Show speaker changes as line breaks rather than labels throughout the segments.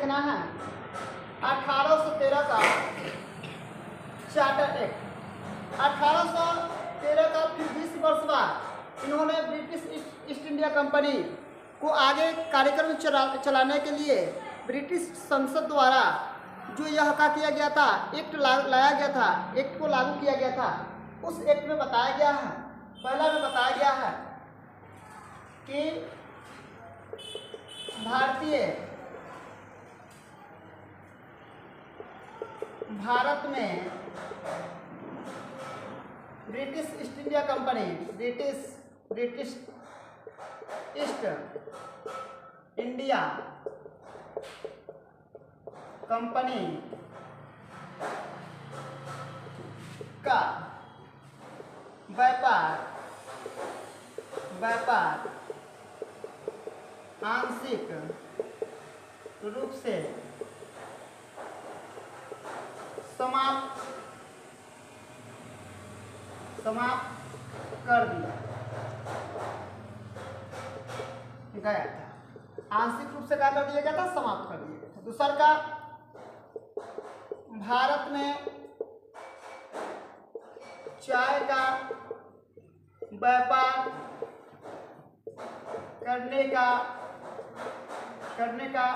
देखना है 1813 का चार्टर एक्ट। 1813 का फिर 20 वर्ष बाद इन्होंने ब्रिटिश ईस्ट इंडिया कंपनी को आगे कार्यक्रम चलाने के लिए ब्रिटिश संसद द्वारा जो यह का किया गया था, एक्ट लाया गया था, एक्ट को लागू किया गया था। उस एक्ट में बताया गया है, पहला में बताया गया है कि भारत में British East India Company, British East India company का व्यापार आंशिक रूप से समाप्त कर दिया गया था। आंशिक रूप से क्या कर दिया गया था? समाप्त कर दिया गया था। दूसरा का, भारत में चाय का व्यापार करने का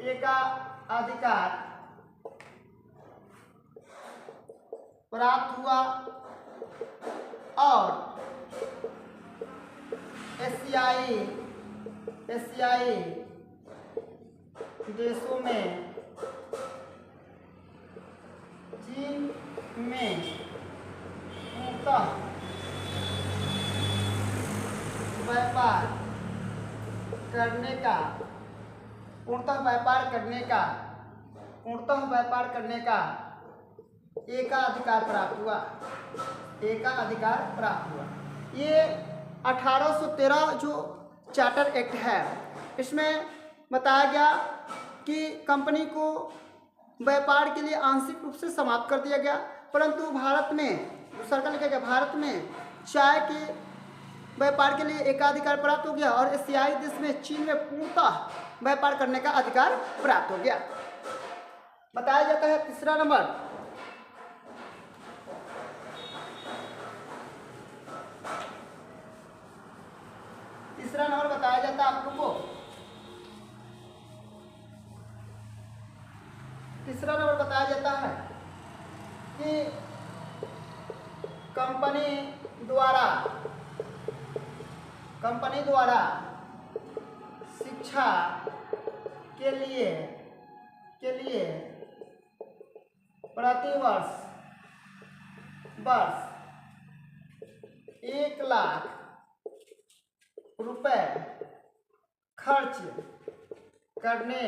एकाधिकार प्राप्त हुआ और एशियाई देशों में चीन में पूर्णतः व्यापार करने का एकाधिकार प्राप्त हुआ। ये 1813 जो चार्टर एक्ट है, इसमें बताया गया कि कंपनी को व्यापार के लिए आंशिक रूप से समाप्त कर दिया गया, परंतु भारत में सरकार लिखा गया भारत में चाय के व्यापार के लिए एकाधिकार प्राप्त हो गया और एशियाई देश में चीन में पूर्णतः व्यापार करने का अधिकार प्राप्त हो गया। बताया जाता है तीसरा नंबर, बताया जाता है आप लोगों को, तीसरा नंबर बताया जाता है कि कंपनी द्वारा शिक्षा के लिए प्रतिवर्ष 1 लाख रुपए खर्च करने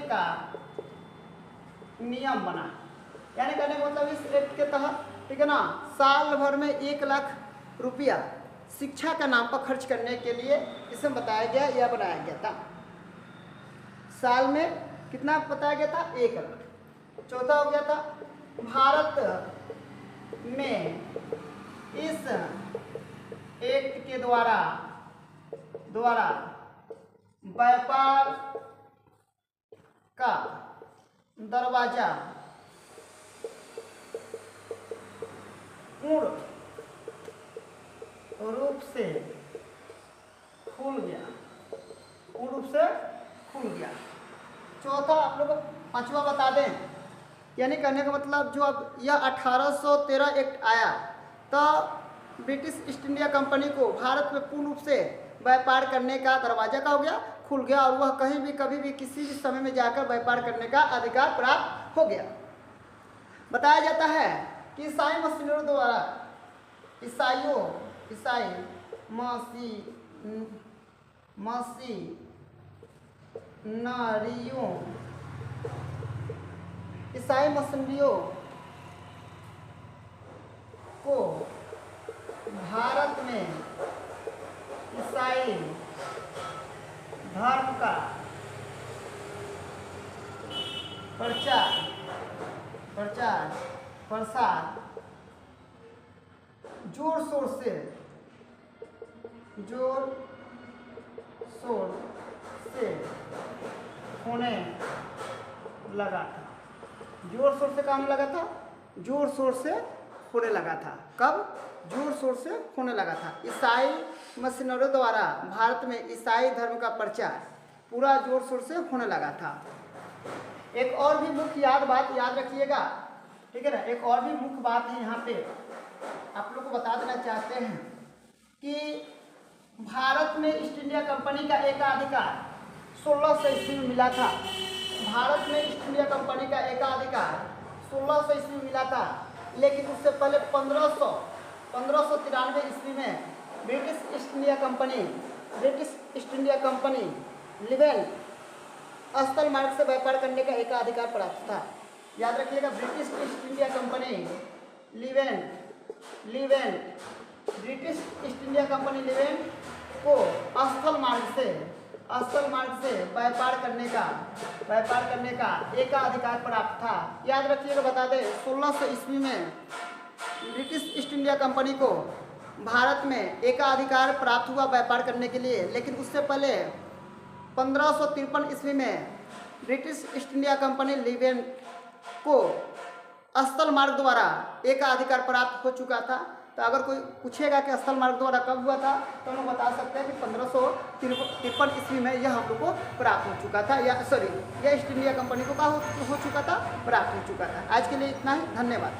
का नियम बना। यानी कहने का मतलब इस एक्ट के तहत, ठीक है ना, साल भर में 1 लाख रुपया शिक्षा का नाम पर खर्च करने के लिए इसमें बताया गया या बनाया गया था। साल में कितना बताया गया था? 1 लाख। चौथा हो गया था, भारत में इस एक्ट के द्वारा व्यापार का दरवाजा पूर्ण रूप से खुल गया। चौथा आप लोग को पांचवा बता दें, यानी कहने का मतलब जो अब यह 1813 एक्ट आया तो ब्रिटिश ईस्ट इंडिया कंपनी को भारत में पूर्ण रूप से व्यापार करने का दरवाजा का हो गया, खुल गया और वह कहीं भी कभी भी किसी भी समय में जाकर व्यापार करने का अधिकार प्राप्त हो गया। बताया जाता है कि ईसाई मशीनरों द्वारा ईसाई मशीनरियों को भारत में ईसाई धर्म का प्रचार प्रसार जोर शोर से होने लगा था। जोर शोर से काम लगा था, जोर शोर से होने लगा था। कब? जोर शोर से होने लगा था। ईसाई मिशनरियों द्वारा भारत में ईसाई धर्म का प्रचार पूरा जोर शोर से होने लगा था। एक और भी मुख्य बात याद रखिएगा, ठीक है ना। एक और भी मुख्य बात है यहाँ पे आप लोग को बता देना चाहते हैं कि भारत में ईस्ट इंडिया कंपनी का एकाधिकार 1600 ईस्वी में मिला था। भारत में ईस्ट इंडिया कंपनी का एकाधिकार 1600 ईस्वी में मिला था, लेकिन उससे पहले 1593 ईस्वी में ब्रिटिश ईस्ट इंडिया कंपनी लिवेन स्थल मार्ग से व्यापार करने का एकाधिकार प्राप्त था। याद रखिएगा, British East India Company British East India Company लिवेन को स्थल मार्ग से व्यापार करने का एकाधिकार प्राप्त था। याद रखिएगा, बता दें 1600 ईस्वी में ब्रिटिश ईस्ट इंडिया कंपनी को भारत में एकाधिकार प्राप्त हुआ व्यापार करने के लिए, लेकिन उससे पहले 1553 ईस्वी में ब्रिटिश ईस्ट इंडिया कंपनी लिवेन को स्थल मार्ग द्वारा एकाधिकार प्राप्त हो चुका था। तो अगर कोई पूछेगा कि स्थल मार्ग द्वारा कब हुआ था, तो हम बता सकते हैं कि 1553 ईस्वी में यह हम लोग को प्राप्त हो चुका था, यह ईस्ट इंडिया कंपनी को क्या हो चुका था, प्राप्त हो चुका था। आज के लिए इतना ही, धन्यवाद।